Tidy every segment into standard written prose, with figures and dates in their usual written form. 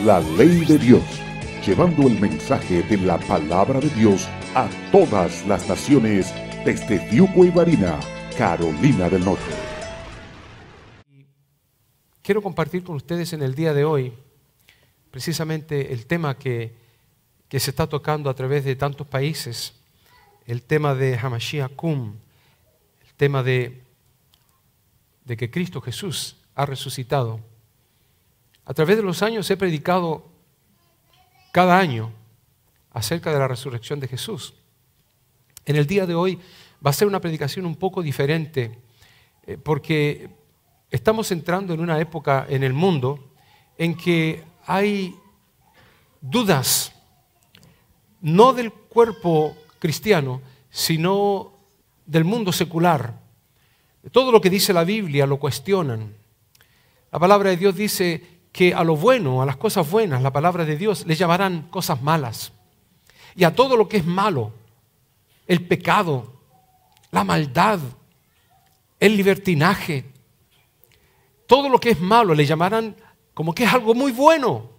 la ley de Dios, llevando el mensaje de la palabra de Dios a todas las naciones desde Fiuco y Varina, Carolina del Norte. Quiero compartir con ustedes en el día de hoy precisamente el tema que se está tocando a través de tantos países, el tema de Hamashiach Kum, el tema de que Cristo Jesús ha resucitado. A través de los años he predicado cada año acerca de la resurrección de Jesús. En el día de hoy va a ser una predicación un poco diferente, porque estamos entrando en una época en el mundo en que hay dudas, no del cuerpo cristiano, sino del mundo secular. Todo lo que dice la Biblia lo cuestionan. La palabra de Dios dice que a lo bueno, a las cosas buenas, la palabra de Dios le llamarán cosas malas. Y a todo lo que es malo, el pecado, la maldad, el libertinaje, todo lo que es malo le llamarán como que es algo muy bueno.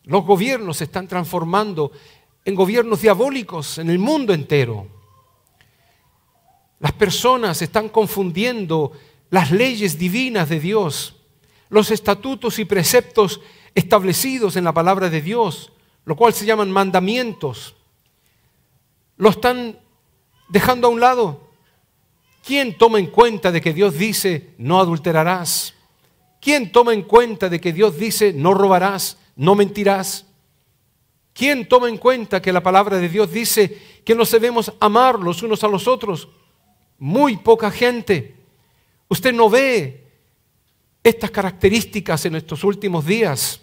Los gobiernos se están transformando en gobiernos diabólicos en el mundo entero. Las personas están confundiendo las leyes divinas de Dios, los estatutos y preceptos establecidos en la palabra de Dios, lo cual se llaman mandamientos. Lo están dejando a un lado. ¿Quién toma en cuenta de que Dios dice no adulterarás? ¿Quién toma en cuenta de que Dios dice no robarás, no mentirás? ¿Quién toma en cuenta que la palabra de Dios dice que nos debemos amar los unos a los otros? Muy poca gente. Usted no ve estas características en estos últimos días.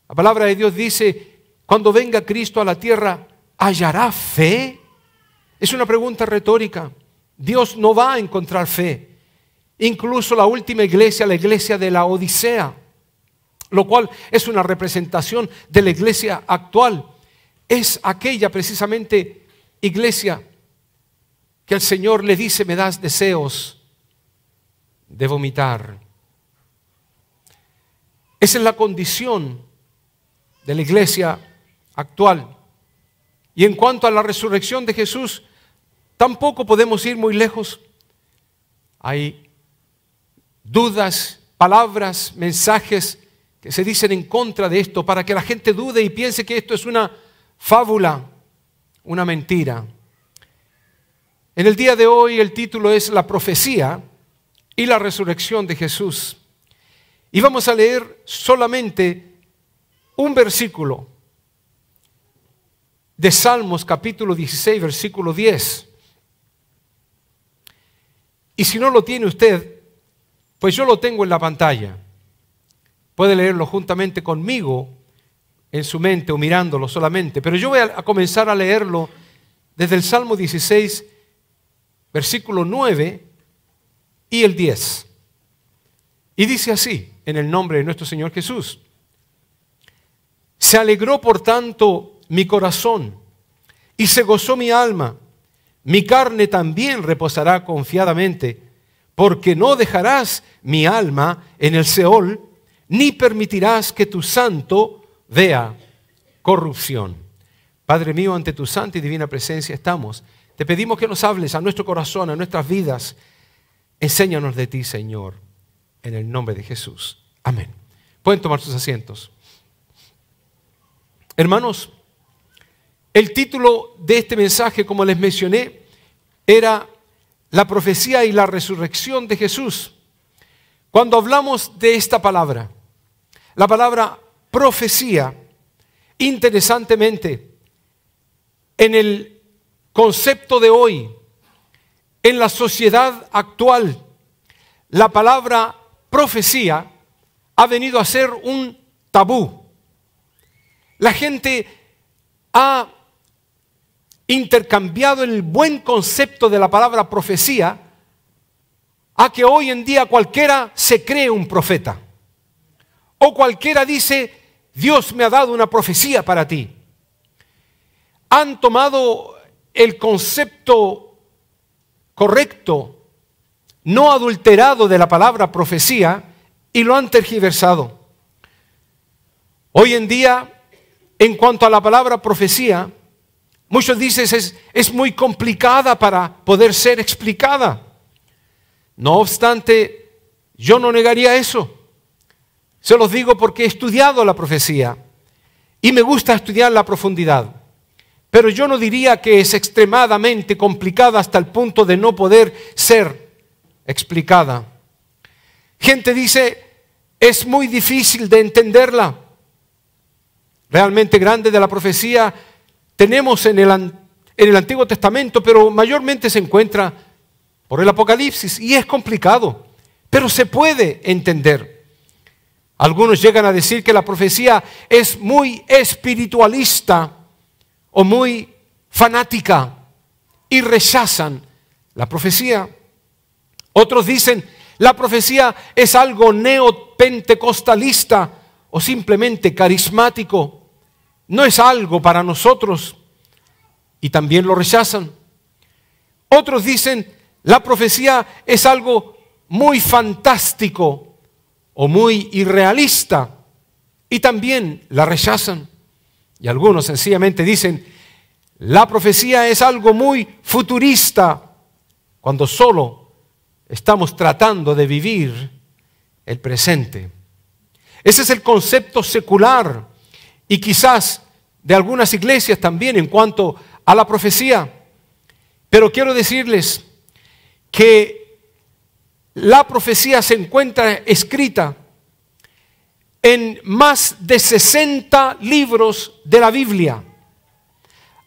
La palabra de Dios dice, cuando venga Cristo a la tierra, ¿hallará fe? Es una pregunta retórica. Dios no va a encontrar fe. Incluso la última iglesia, la iglesia de la Odisea, lo cual es una representación de la iglesia actual, es aquella precisamente iglesia que el Señor le dice, me das deseos de vomitar. Esa es la condición de la iglesia actual. Y en cuanto a la resurrección de Jesús, tampoco podemos ir muy lejos. Hay dudas, palabras, mensajes que se dicen en contra de esto para que la gente dude y piense que esto es una fábula, una mentira. En el día de hoy el título es La profecía y la resurrección de Jesús. Y vamos a leer solamente un versículo de Salmos capítulo 16, versículo 10. Y si no lo tiene usted, pues yo lo tengo en la pantalla. Puede leerlo juntamente conmigo en su mente o mirándolo solamente. Pero yo voy a comenzar a leerlo desde el Salmo 16, versículo 9 y el 10. Y dice así, en el nombre de nuestro Señor Jesús. Se alegró por tanto mi corazón y se gozó mi alma. Mi carne también reposará confiadamente, porque no dejarás mi alma en el Seol, ni permitirás que tu santo vea corrupción. Padre mío, ante tu santa y divina presencia estamos. Te pedimos que nos hables a nuestro corazón, a nuestras vidas. Enséñanos de ti, Señor, en el nombre de Jesús. Amén. Pueden tomar sus asientos. Hermanos, el título de este mensaje, como les mencioné, era la profecía y la resurrección de Jesús. Cuando hablamos de esta palabra, la palabra profecía, interesantemente, en el concepto de hoy, en la sociedad actual, la palabra profecía ha venido a ser un tabú. La gente ha intercambiado el buen concepto de la palabra profecía a que hoy en día cualquiera se cree un profeta. O cualquiera dice, Dios me ha dado una profecía para ti. Han tomado el concepto correcto, no adulterado de la palabra profecía y lo han tergiversado. Hoy en día, en cuanto a la palabra profecía, muchos dicen es muy complicada para poder ser explicada. No obstante, yo no negaría eso. Se los digo porque he estudiado la profecía y me gusta estudiar la profundidad. Pero yo no diría que es extremadamente complicada hasta el punto de no poder ser explicada. Gente dice, es muy difícil de entenderla. Realmente grande de la profecía tenemos en el Antiguo Testamento, pero mayormente se encuentra por el Apocalipsis y es complicado, pero se puede entender. Algunos llegan a decir que la profecía es muy espiritualista o muy fanática y rechazan la profecía. Otros dicen, la profecía es algo neopentecostalista o simplemente carismático. No es algo para nosotros y también lo rechazan. Otros dicen, la profecía es algo muy fantástico o muy irrealista y también la rechazan. Y algunos sencillamente dicen, la profecía es algo muy futurista, cuando solo estamos tratando de vivir el presente. Ese es el concepto secular y quizás de algunas iglesias también en cuanto a la profecía. Pero quiero decirles que la profecía se encuentra escrita en más de 60 libros de la Biblia.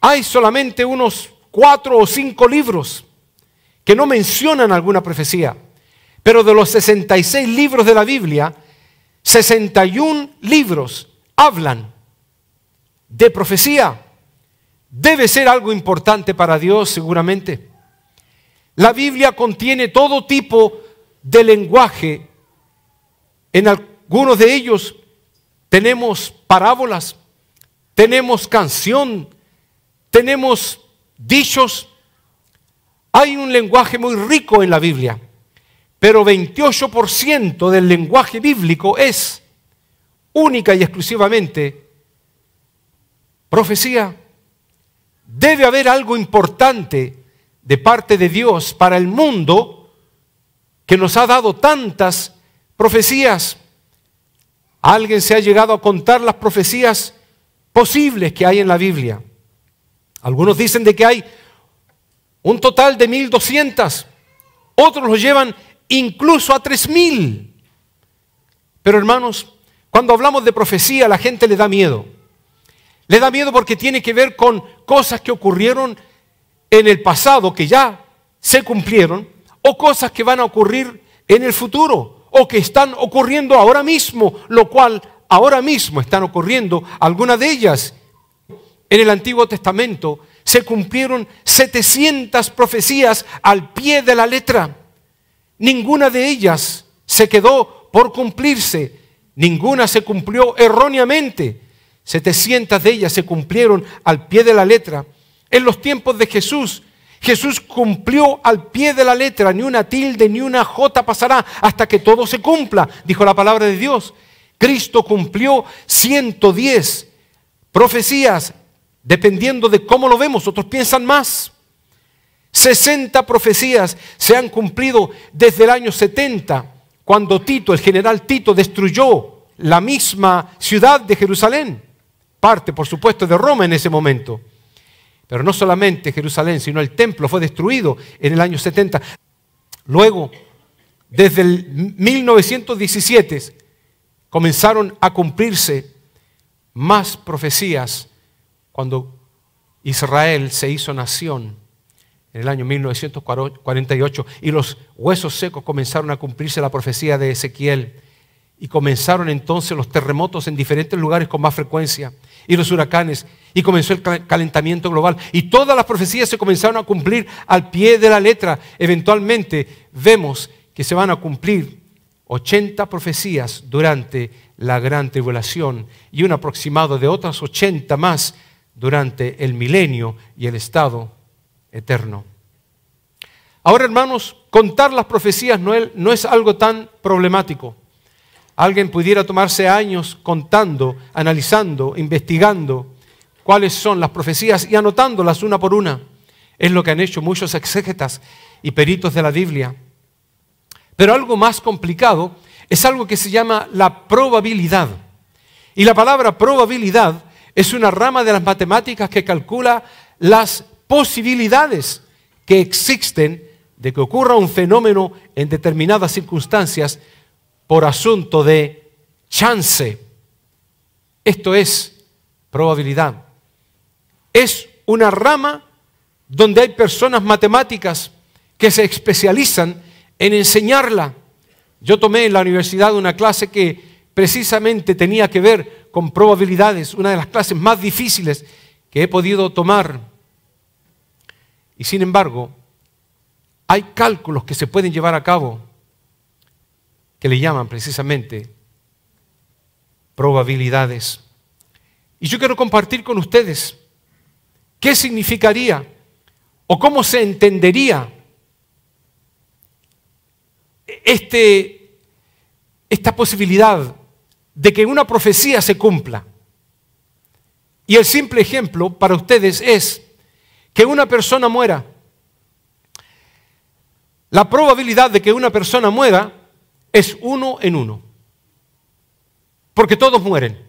Hay solamente unos 4 o 5 libros que no mencionan alguna profecía. Pero de los 66 libros de la Biblia, 61 libros hablan de profecía. Debe ser algo importante para Dios, seguramente. La Biblia contiene todo tipo de lenguaje. En algunos de ellos tenemos parábolas, tenemos canción, tenemos dichos. Hay un lenguaje muy rico en la Biblia, pero 28% del lenguaje bíblico es única y exclusivamente profecía. Debe haber algo importante de parte de Dios para el mundo que nos ha dado tantas profecías. Alguien se ha llegado a contar las profecías posibles que hay en la Biblia. Algunos dicen de que hay un total de 1200, otros lo llevan incluso a 3000. Pero hermanos, cuando hablamos de profecía, a la gente le da miedo. Le da miedo porque tiene que ver con cosas que ocurrieron en el pasado, que ya se cumplieron, o cosas que van a ocurrir en el futuro, o que están ocurriendo ahora mismo, lo cual ahora mismo están ocurriendo algunas de ellas. En el Antiguo Testamento se cumplieron 700 profecías al pie de la letra. Ninguna de ellas se quedó por cumplirse, ninguna se cumplió erróneamente. 700 de ellas se cumplieron al pie de la letra. En los tiempos de Jesús, Jesús cumplió al pie de la letra, ni una tilde ni una jota pasará hasta que todo se cumpla, dijo la palabra de Dios. Cristo cumplió 110 profecías, dependiendo de cómo lo vemos, otros piensan más. 60 profecías se han cumplido desde el año 70, cuando Tito, el general Tito, destruyó la misma ciudad de Jerusalén. Parte, por supuesto, de Roma en ese momento. Pero no solamente Jerusalén, sino el templo fue destruido en el año 70. Luego, desde el 1917, comenzaron a cumplirse más profecías cuando Israel se hizo nación en el año 1948 y los huesos secos comenzaron a cumplirse la profecía de Ezequiel. Y comenzaron entonces los terremotos en diferentes lugares con más frecuencia y los huracanes, y comenzó el calentamiento global y todas las profecías se comenzaron a cumplir al pie de la letra. Eventualmente vemos que se van a cumplir 80 profecías durante la gran tribulación y un aproximado de otras 80 más durante el milenio y el estado eterno. Ahora, hermanos, contar las profecías no es algo tan problemático. alguien pudiera tomarse años contando, analizando, investigando cuáles son las profecías y anotándolas una por una. Es lo que han hecho muchos exégetas y peritos de la Biblia. Pero algo más complicado es algo que se llama la probabilidad. Y la palabra probabilidad es una rama de las matemáticas que calcula las posibilidades que existen de que ocurra un fenómeno en determinadas circunstancias por asunto de chance. Esto es probabilidad. Es una rama donde hay personas matemáticas que se especializan en enseñarla. Yo tomé en la universidad una clase que precisamente tenía que ver con probabilidades, una de las clases más difíciles que he podido tomar. Y sin embargo, hay cálculos que se pueden llevar a cabo que le llaman precisamente probabilidades. Y yo quiero compartir con ustedes qué significaría o cómo se entendería esta posibilidad de que una profecía se cumpla. Y el simple ejemplo para ustedes es que una persona muera. La probabilidad de que una persona muera es 1 en 1. Porque todos mueren.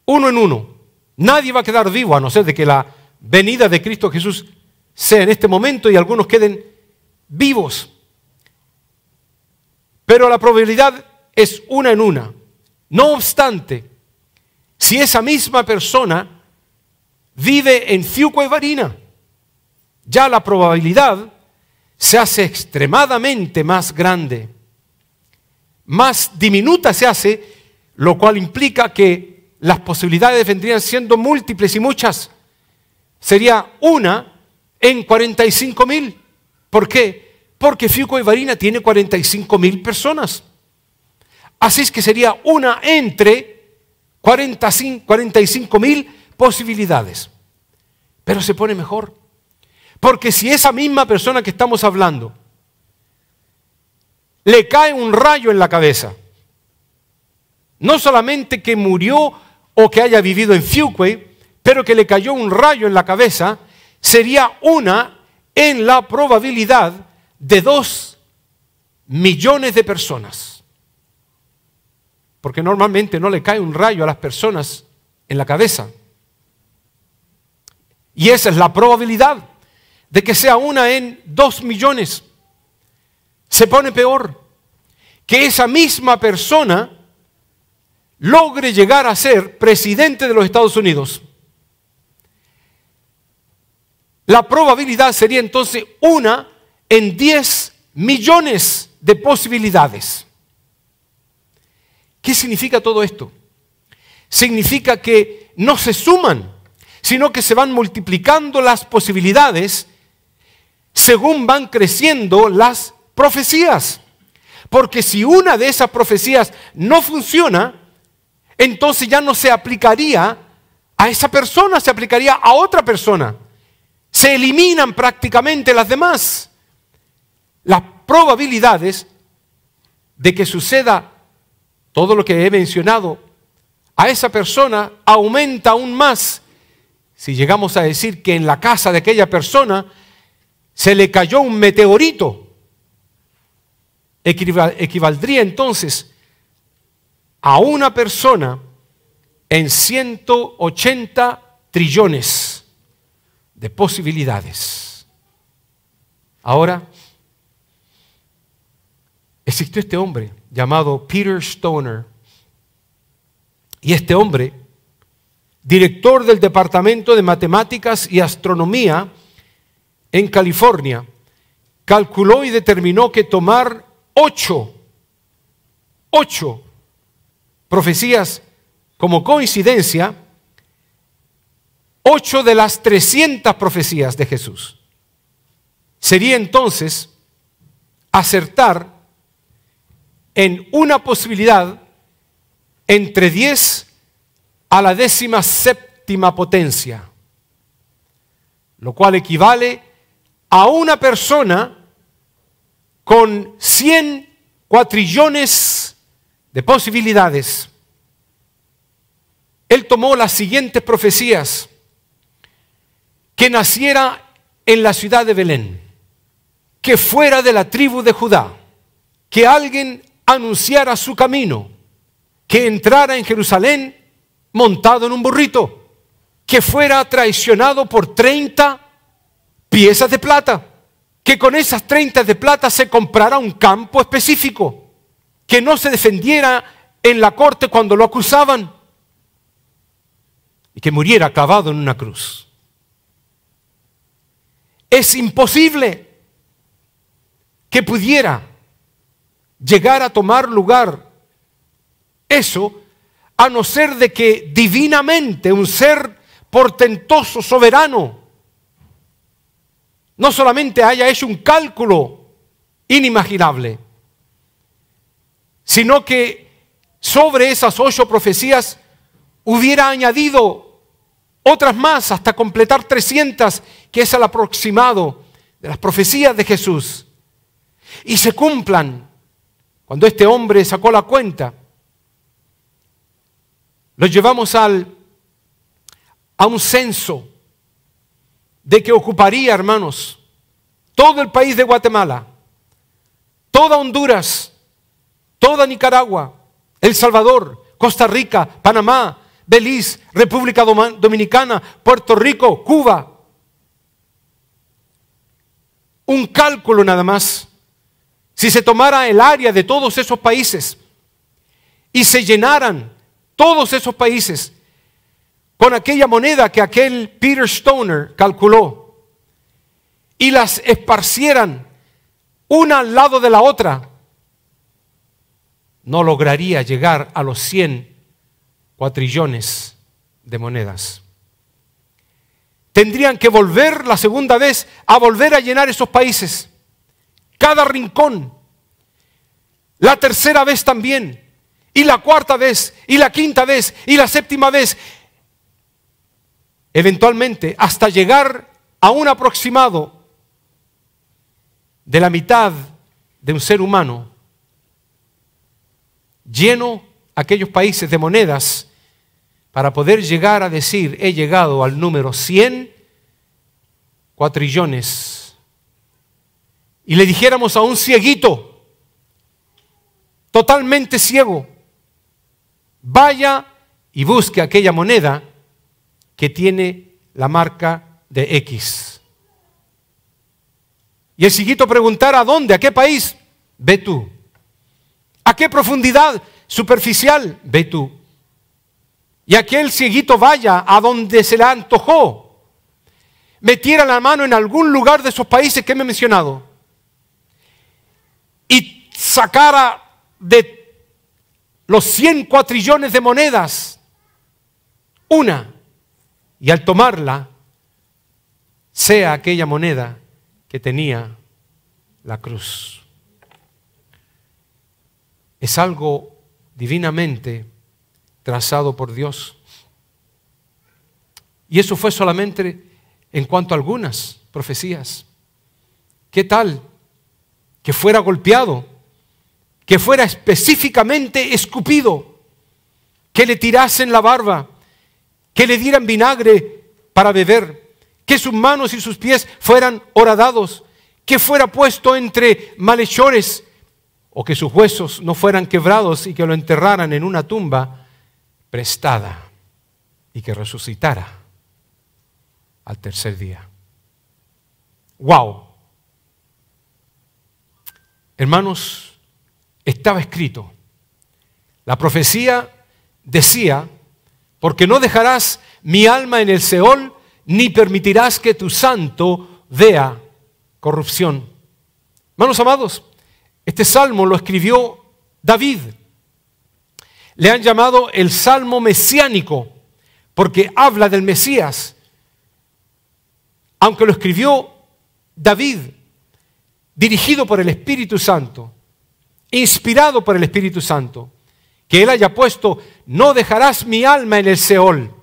1 en 1. Nadie va a quedar vivo a no ser de que la venida de Cristo Jesús sea en este momento y algunos queden vivos. Pero la probabilidad es 1 en 1. No obstante, si esa misma persona vive en Fiuquevarina, ya la probabilidad se hace extremadamente más grande, más diminuta se hace, lo cual implica que las posibilidades vendrían siendo múltiples y muchas. Sería 1 en 45,000. ¿Por qué? Porque Fiuquevarina tiene 45,000 personas. Así es que sería 1 entre 45,000 posibilidades. Pero se pone mejor. Porque si esa misma persona que estamos hablando le cae un rayo en la cabeza, no solamente que murió o que haya vivido en Fiuque, pero que le cayó un rayo en la cabeza, sería 1 en la probabilidad de 2 millones de personas. Porque normalmente no le cae un rayo a las personas en la cabeza. Y esa es la probabilidad de que sea 1 en 2 millones. Se pone peor, que esa misma persona logre llegar a ser presidente de los Estados Unidos. La probabilidad sería entonces 1 en 10 millones de posibilidades. ¿Qué significa todo esto? Significa que no se suman, sino que se van multiplicando las posibilidades según van creciendo las profecías. Porque si una de esas profecías no funciona, entonces ya no se aplicaría a esa persona, se aplicaría a otra persona. Se eliminan prácticamente las demás. Las probabilidades de que suceda todo lo que he mencionado a esa persona aumenta aún más. Si llegamos a decir que en la casa de aquella persona se le cayó un meteorito, equivaldría entonces a una persona en 180 trillones de posibilidades. Ahora, existió este hombre llamado Peter Stoner, y este hombre, director del Departamento de Matemáticas y Astronomía en California, calculó y determinó que tomar 8 profecías como coincidencia, 8 de las 300 profecías de Jesús, sería entonces acertar en una posibilidad entre 10 a la 17ª potencia, lo cual equivale a una persona con 100 cuatrillones de posibilidades, él tomó las siguientes profecías: que naciera en la ciudad de Belén, que fuera de la tribu de Judá, que alguien anunciara su camino, que entrara en Jerusalén montado en un burrito, que fuera traicionado por 30 piezas de plata, que con esas 30 de plata se comprara un campo específico, que no se defendiera en la corte cuando lo acusaban y que muriera clavado en una cruz. Es imposible que pudiera llegar a tomar lugar eso, a no ser de que divinamente un ser portentoso, soberano, no solamente haya hecho un cálculo inimaginable, sino que sobre esas 8 profecías hubiera añadido otras más hasta completar 300, que es el aproximado de las profecías de Jesús, y se cumplan. Cuando este hombre sacó la cuenta, lo llevamos a un censo de que ocuparía, hermanos, todo el país de Guatemala, toda Honduras, toda Nicaragua, El Salvador, Costa Rica, Panamá, Belice, República Dominicana, Puerto Rico, Cuba. Un cálculo nada más. Si se tomara el área de todos esos países y se llenaran todos esos países con aquella moneda que aquel Peter Stoner calculó y las esparcieran una al lado de la otra, no lograría llegar a los 100 cuatrillones de monedas. Tendrían que volver la segunda vez a volver a llenar esos países, cada rincón, la tercera vez también, y la cuarta vez, y la quinta vez, y la séptima vez, eventualmente hasta llegar a un aproximado de la mitad de un ser humano, lleno aquellos países de monedas, para poder llegar a decir: he llegado al número 100 cuatrillones. Y le dijéramos a un cieguito, totalmente ciego, vaya y busque aquella moneda que tiene la marca de X. Y el cieguito preguntara: ¿a dónde? ¿A qué país? Ve tú. ¿A qué profundidad superficial? Ve tú. Y aquel cieguito vaya a donde se le antojó, metiera la mano en algún lugar de esos países que me he mencionado y sacara de los 100 cuatrillones de monedas una, y al tomarla sea aquella moneda que tenía la cruz. Es algo divinamente trazado por Dios. Y eso fue solamente en cuanto a algunas profecías. ¿Qué tal que fuera golpeado, que fuera específicamente escupido, que le tirasen la barba, que le dieran vinagre para beber, que sus manos y sus pies fueran horadados, que fuera puesto entre malhechores, o que sus huesos no fueran quebrados y que lo enterraran en una tumba prestada y que resucitara al tercer día? ¡Wow! Hermanos, estaba escrito. La profecía decía: porque no dejarás mi alma en el Seol, ni permitirás que tu santo vea corrupción. Hermanos amados, este salmo lo escribió David. Le han llamado el salmo mesiánico porque habla del Mesías. Aunque lo escribió David, dirigido por el Espíritu Santo, inspirado por el Espíritu Santo, que él haya puesto: no dejarás mi alma en el Seol,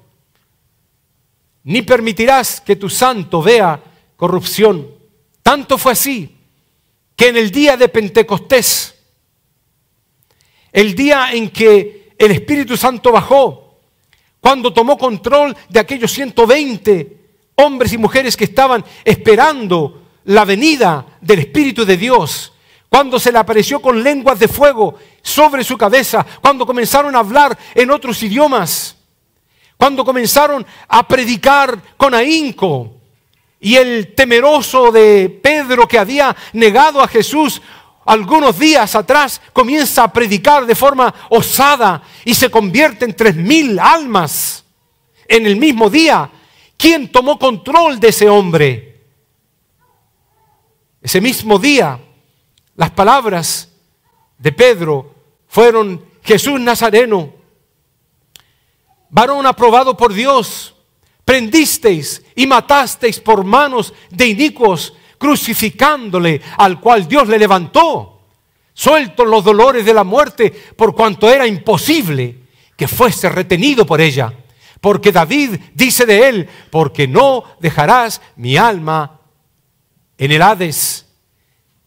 ni permitirás que tu santo vea corrupción. Tanto fue así que en el día de Pentecostés, el día en que el Espíritu Santo bajó, cuando tomó control de aquellos 120 hombres y mujeres que estaban esperando la venida del Espíritu de Dios, cuando se le apareció con lenguas de fuego sobre su cabeza, cuando comenzaron a hablar en otros idiomas, cuando comenzaron a predicar con ahínco, y el temeroso de Pedro, que había negado a Jesús algunos días atrás, comienza a predicar de forma osada y se convierte en 3,000 almas en el mismo día. ¿Quién tomó control de ese hombre? Ese mismo día, las palabras de Pedro fueron: Jesús Nazareno, varón aprobado por Dios, prendisteis y matasteis por manos de inicuos, crucificándole, al cual Dios le levantó, sueltos los dolores de la muerte, por cuanto era imposible que fuese retenido por ella. Porque David dice de él: porque no dejarás mi alma en el Hades,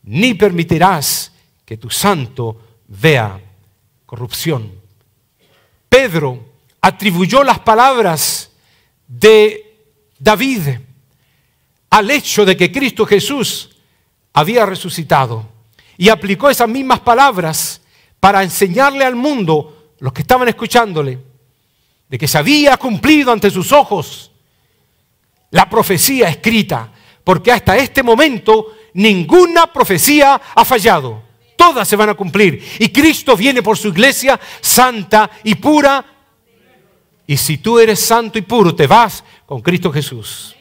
ni permitirás que tu santo vea corrupción. Pedro atribuyó las palabras de David al hecho de que Cristo Jesús había resucitado, y aplicó esas mismas palabras para enseñarle al mundo, los que estaban escuchándole, de que se había cumplido ante sus ojos la profecía escrita, porque hasta este momento ninguna profecía ha fallado, todas se van a cumplir, y Cristo viene por su iglesia santa y pura. Y si tú eres santo y puro, te vas con Cristo Jesús.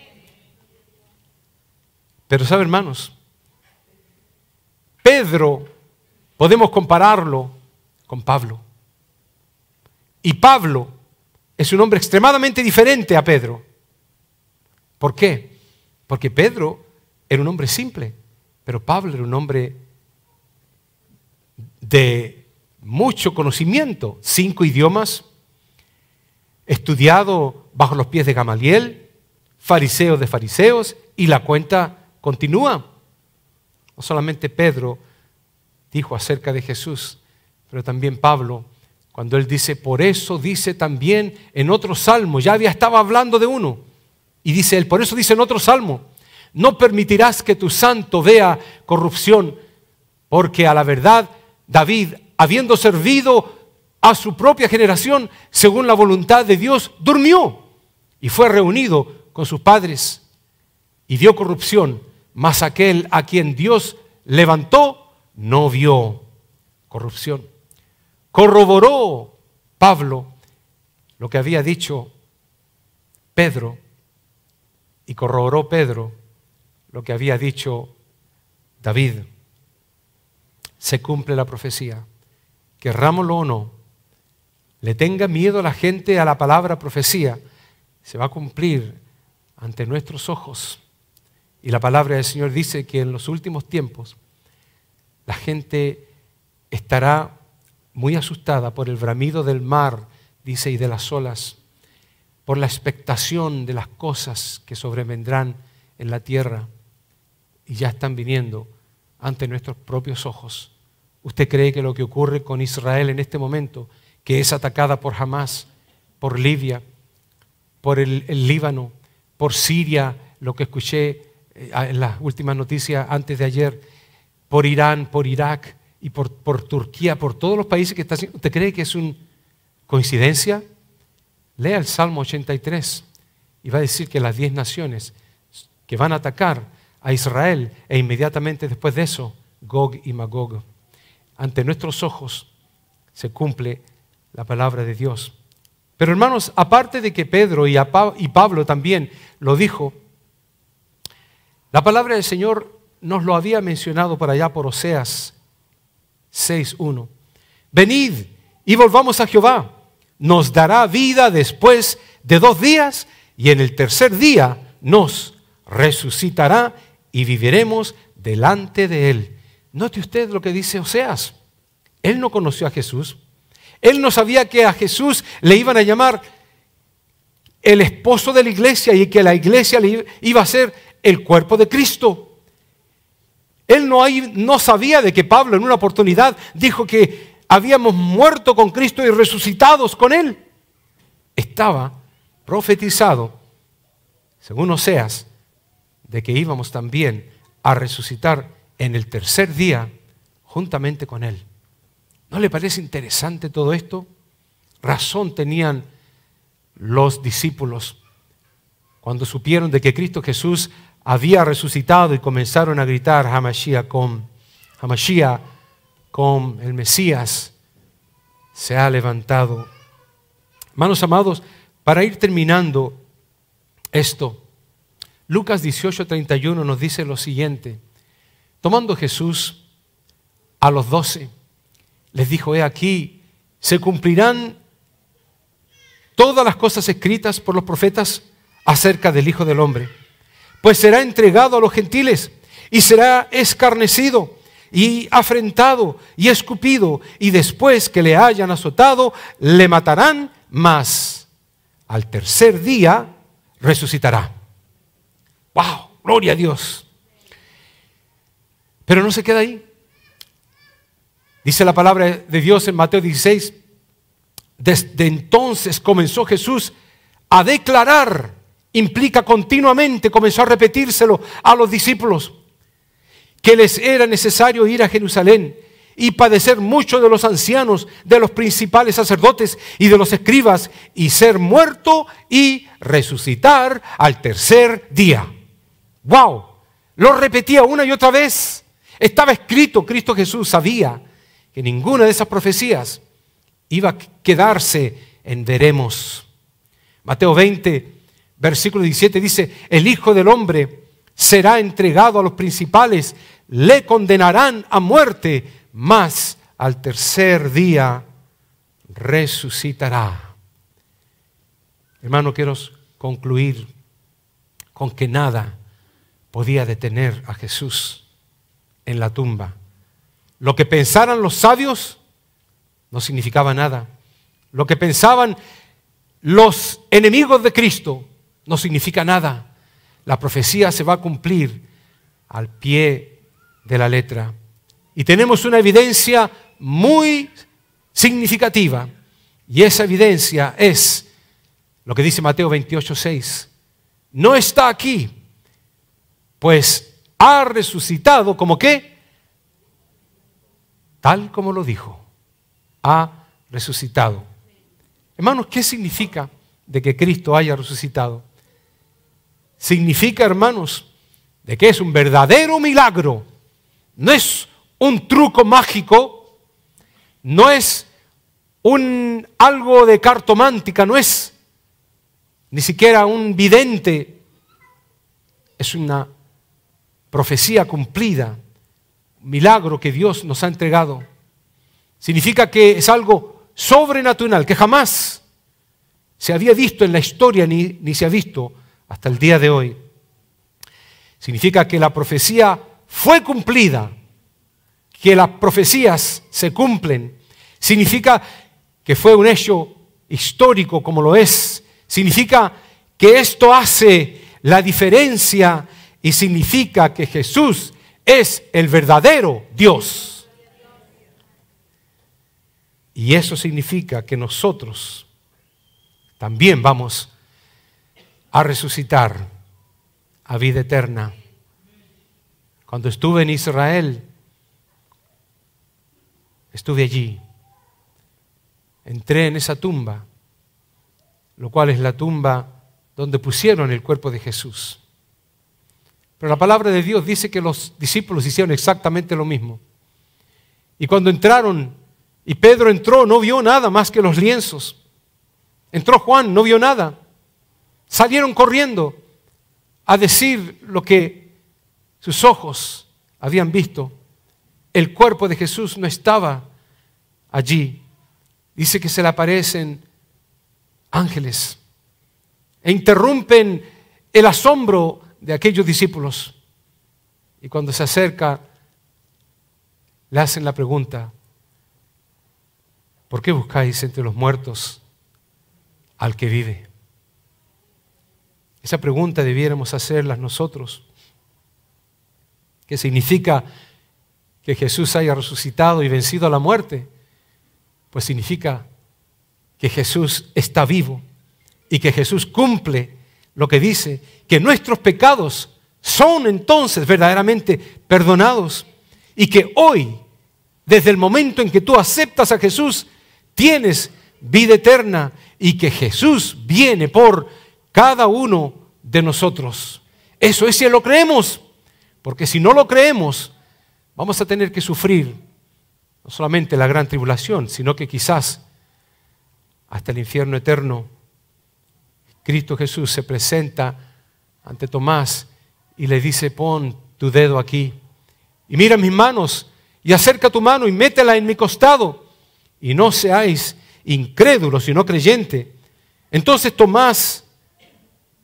Pero ¿sabe, hermanos? Pedro, podemos compararlo con Pablo. Y Pablo es un hombre extremadamente diferente a Pedro. ¿Por qué? Porque Pedro era un hombre simple, pero Pablo era un hombre de mucho conocimiento, 5 idiomas, estudiado bajo los pies de Gamaliel, fariseo de fariseos, y la cuenta continúa. No solamente Pedro dijo acerca de Jesús, pero también Pablo, cuando él dice: por eso dice también en otro salmo, ya estaba hablando de uno, y dice él, por eso dice en otro salmo: no permitirás que tu santo vea corrupción, porque a la verdad David, habiendo servido a su propia generación, según la voluntad de Dios, durmió y fue reunido con sus padres y vio corrupción, mas aquel a quien Dios levantó no vio corrupción. Corroboró Pablo lo que había dicho Pedro, y corroboró Pedro lo que había dicho David. Se cumple la profecía, querrámoslo o no. Le tenga miedo a la gente a la palabra profecía, se va a cumplir ante nuestros ojos. Y la palabra del Señor dice que en los últimos tiempos la gente estará muy asustada por el bramido del mar, dice, y de las olas, por la expectación de las cosas que sobrevendrán en la tierra, y ya están viniendo ante nuestros propios ojos. ¿Usted cree que lo que ocurre con Israel en este momento, que es atacada por Hamás, por Libia, por el Líbano, por Siria, lo que escuché en las últimas noticias antes de ayer, por Irán, por Irak y por Turquía, por todos los países que están haciendo? ¿Usted cree que es una coincidencia? Lea el Salmo 83 y va a decir que las 10 naciones que van a atacar a Israel, e inmediatamente después de eso, Gog y Magog. Ante nuestros ojos se cumple la palabra de Dios. Pero hermanos, aparte de que Pedro y Pablo también lo dijo, la palabra del Señor nos lo había mencionado por allá por Oseas 6:1. Venid y volvamos a Jehová, nos dará vida después de 2 días, y en el tercer día nos resucitará y viviremos delante de Él. Note usted lo que dice Oseas. Él no conoció a Jesús. Él no sabía que a Jesús le iban a llamar el esposo de la iglesia y que la iglesia iba a ser el cuerpo de Cristo. Él no sabía de que Pablo en una oportunidad dijo que habíamos muerto con Cristo y resucitados con Él. Estaba profetizado, según Oseas, de que íbamos también a resucitar en el tercer día juntamente con Él. ¿No le parece interesante todo esto? Razón tenían los discípulos cuando supieron de que Cristo Jesús había resucitado y comenzaron a gritar Hamashiach com, el Mesías se ha levantado. Hermanos amados, para ir terminando esto, Lucas 18:31 nos dice lo siguiente: tomando Jesús a los 12, les dijo: he aquí, se cumplirán todas las cosas escritas por los profetas acerca del Hijo del Hombre, pues será entregado a los gentiles y será escarnecido y afrentado y escupido, y después que le hayan azotado, le matarán, mas al tercer día resucitará. ¡Wow! ¡Gloria a Dios! Pero no se queda ahí. Dice la palabra de Dios en Mateo 16, desde entonces comenzó Jesús a declarar, implica continuamente, comenzó a repetírselo a los discípulos, que les era necesario ir a Jerusalén y padecer mucho de los ancianos, de los principales sacerdotes y de los escribas, y ser muerto y resucitar al tercer día. ¡Wow! Lo repetía una y otra vez. Estaba escrito, Cristo Jesús sabía que ninguna de esas profecías iba a quedarse en veremos. Mateo 20, versículo 17 dice: el Hijo del Hombre será entregado a los principales, le condenarán a muerte, mas al tercer día resucitará. Hermano, quiero concluir con que nada podía detener a Jesús en la tumba. Lo que pensaran los sabios no significaba nada. Lo que pensaban los enemigos de Cristo no significa nada. La profecía se va a cumplir al pie de la letra. Y tenemos una evidencia muy significativa. Y esa evidencia es lo que dice Mateo 28:6. No está aquí, pues ha resucitado, ¿como qué? Tal como lo dijo. Ha resucitado. Hermanos, ¿qué significa de que Cristo haya resucitado? Significa, hermanos, de que es un verdadero milagro. No es un truco mágico, no es algo de cartomántica, no es ni siquiera un vidente. Es una profecía cumplida, un milagro que Dios nos ha entregado. Significa que es algo sobrenatural, que jamás se había visto en la historia ni se ha visto hasta el día de hoy. Significa que la profecía fue cumplida, que las profecías se cumplen. Significa que fue un hecho histórico como lo es. Significa que esto hace la diferencia y significa que Jesús es el verdadero Dios. Y eso significa que nosotros también vamos a resucitar a vida eterna. Cuando estuve en Israel, estuve allí. Entré en esa tumba, lo cual es la tumba donde pusieron el cuerpo de Jesús. Pero la palabra de Dios dice que los discípulos hicieron exactamente lo mismo. Y cuando entraron, y Pedro entró, no vio nada más que los lienzos. Entró Juan, no vio nada. Salieron corriendo a decir lo que sus ojos habían visto. El cuerpo de Jesús no estaba allí. Dice que se le aparecen ángeles e interrumpen el asombro de aquellos discípulos. Y cuando se acerca, le hacen la pregunta: ¿por qué buscáis entre los muertos al que vive? Esa pregunta debiéramos hacerla nosotros. ¿Qué significa que Jesús haya resucitado y vencido a la muerte? pues significa que Jesús está vivo y que Jesús cumple lo que dice, que nuestros pecados son entonces verdaderamente perdonados y que hoy, desde el momento en que tú aceptas a Jesús, tienes vida eterna y que Jesús viene por cada uno de nosotros. Eso es si lo creemos, porque si no lo creemos, vamos a tener que sufrir no solamente la gran tribulación, sino que quizás hasta el infierno eterno. Cristo Jesús se presenta ante Tomás y le dice: pon tu dedo aquí y mira mis manos y acerca tu mano y métela en mi costado y no seáis incrédulos sino creyentes. Entonces Tomás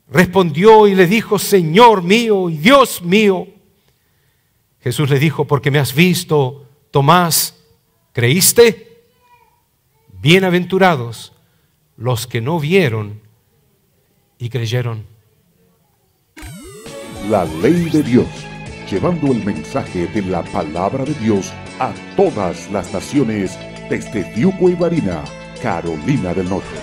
respondió y le dijo: Señor mío y Dios mío. Jesús le dijo: porque me has visto, Tomás, ¿creíste? Bienaventurados los que no vieron y creyeron. La ley de Dios, llevando el mensaje de la palabra de Dios a todas las naciones desde Tiuco y Varina, Carolina del Norte.